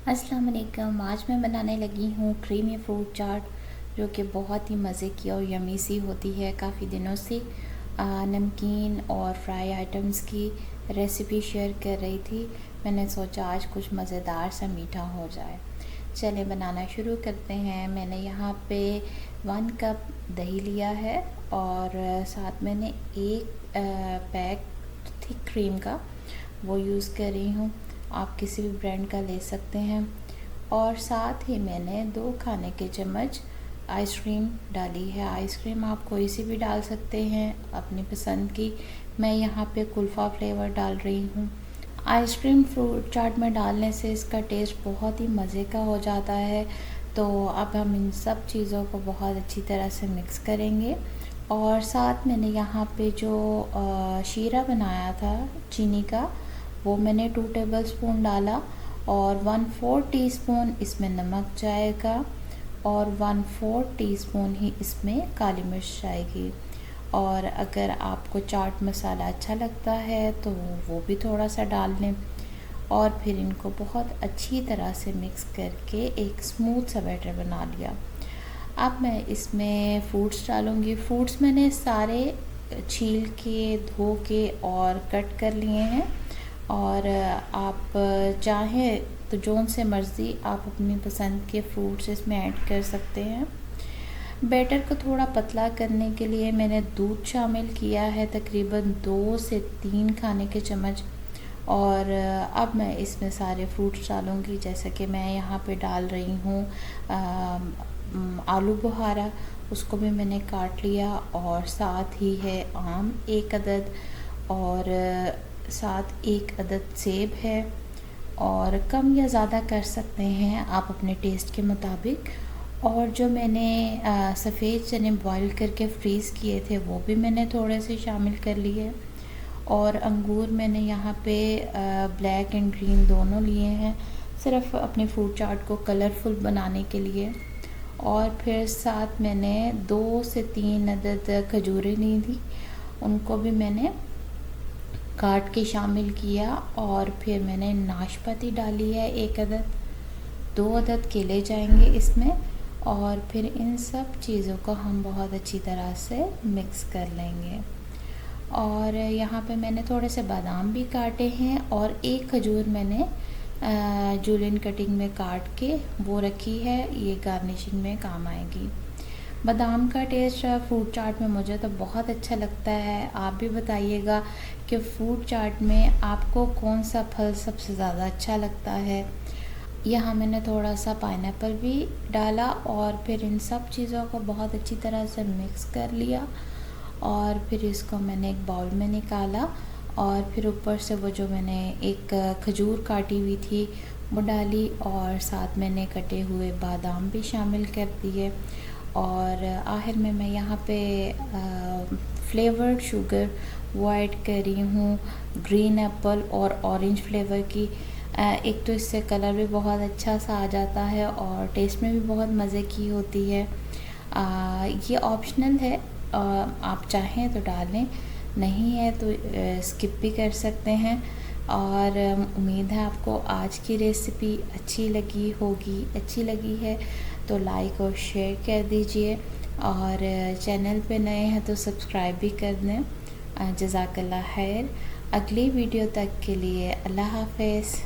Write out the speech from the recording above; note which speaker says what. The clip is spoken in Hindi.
Speaker 1: अस्सलाम वालेकुम। आज मैं बनाने लगी हूँ क्रीमी फ्रूट चाट, जो कि बहुत ही मज़े की और यमी सी होती है। काफ़ी दिनों से नमकीन और फ्राई आइटम्स की रेसिपी शेयर कर रही थी। मैंने सोचा आज कुछ मज़ेदार सा मीठा हो जाए। चलें बनाना शुरू करते हैं। मैंने यहाँ पे 1 कप दही लिया है और साथ मैंने एक पैक थिक क्रीम का वो यूज़ कर रही हूँ। आप किसी भी ब्रांड का ले सकते हैं। और साथ ही मैंने 2 खाने के चम्मच आइसक्रीम डाली है। आइसक्रीम आप कोई सी भी डाल सकते हैं अपनी पसंद की। मैं यहाँ पे कुल्फ़ा फ्लेवर डाल रही हूँ। आइसक्रीम फ्रूट चाट में डालने से इसका टेस्ट बहुत ही मज़े का हो जाता है। तो अब हम इन सब चीज़ों को बहुत अच्छी तरह से मिक्स करेंगे। और साथ मैंने यहाँ पे जो शीरा बनाया था चीनी का, वो मैंने 2 टेबलस्पून डाला और 1/4 टीस्पून इसमें नमक जाएगा और 1/4 टीस्पून ही इसमें काली मिर्च जाएगी। और अगर आपको चाट मसाला अच्छा लगता है तो वो भी थोड़ा सा डाल लें। और फिर इनको बहुत अच्छी तरह से मिक्स करके एक स्मूथ सा बैटर बना लिया। अब मैं इसमें फ्रूट्स डालूँगी। फ्रूट्स मैंने सारे छील के, धो के और कट कर लिए हैं। और आप चाहें तो जौन से मर्ज़ी आप अपनी पसंद के फ्रूट्स इसमें ऐड कर सकते हैं। बैटर को थोड़ा पतला करने के लिए मैंने दूध शामिल किया है, तकरीबन 2 से 3 खाने के चम्मच। और अब मैं इसमें सारे फ्रूट्स डालूँगी। जैसे कि मैं यहाँ पे डाल रही हूँ आलू बुहारा, उसको भी मैंने काट लिया। और साथ ही है आम 1 अदद, और साथ 1 अदद सेब है। और कम या ज़्यादा कर सकते हैं आप अपने टेस्ट के मुताबिक। और जो मैंने सफ़ेद चने बॉईल करके फ्रीज़ किए थे वो भी मैंने थोड़े से शामिल कर लिए। और अंगूर मैंने यहाँ पे ब्लैक एंड ग्रीन दोनों लिए हैं, सिर्फ अपने फ्रूट चाट को कलरफुल बनाने के लिए। और फिर साथ मैंने 2 से 3 अदद खजूरें ली थी, उनको भी मैंने काट के शामिल किया। और फिर मैंने नाशपाती डाली है 1 अदद, 2 अदद केले जाएंगे इसमें। और फिर इन सब चीज़ों को हम बहुत अच्छी तरह से मिक्स कर लेंगे। और यहाँ पे मैंने थोड़े से बादाम भी काटे हैं और 1 खजूर मैंने जूलियन कटिंग में काट के वो रखी है, ये गार्निशिंग में काम आएगी। बादाम का टेस्ट फ्रूट चाट में मुझे तो बहुत अच्छा लगता है। आप भी बताइएगा कि फ्रूट चाट में आपको कौन सा फल सबसे ज़्यादा अच्छा लगता है। यहाँ मैंने थोड़ा सा पाइनएप्पल भी डाला और फिर इन सब चीज़ों को बहुत अच्छी तरह से मिक्स कर लिया। और फिर इसको मैंने एक बाउल में निकाला और फिर ऊपर से वो जो मैंने एक खजूर काटी हुई थी वो डाली। और साथ मैंने कटे हुए बादाम भी शामिल कर दिए। और आखिर में मैं यहाँ पे फ्लेवर्ड शुगर वो ऐड कर रही हूँ, ग्रीन एप्पल और ऑरेंज फ्लेवर की। एक तो इससे कलर भी बहुत अच्छा सा आ जाता है और टेस्ट में भी बहुत मज़े की होती है। ये ऑप्शनल है, आप चाहें तो डालें, नहीं है तो स्किप भी कर सकते हैं। और उम्मीद है आपको आज की रेसिपी अच्छी लगी होगी। अच्छी लगी है तो लाइक और शेयर कर दीजिए, और चैनल पे नए हैं तो सब्सक्राइब भी कर दें। जज़ाकल्लाह खैर। अगली वीडियो तक के लिए अल्लाह हाफ़िज़।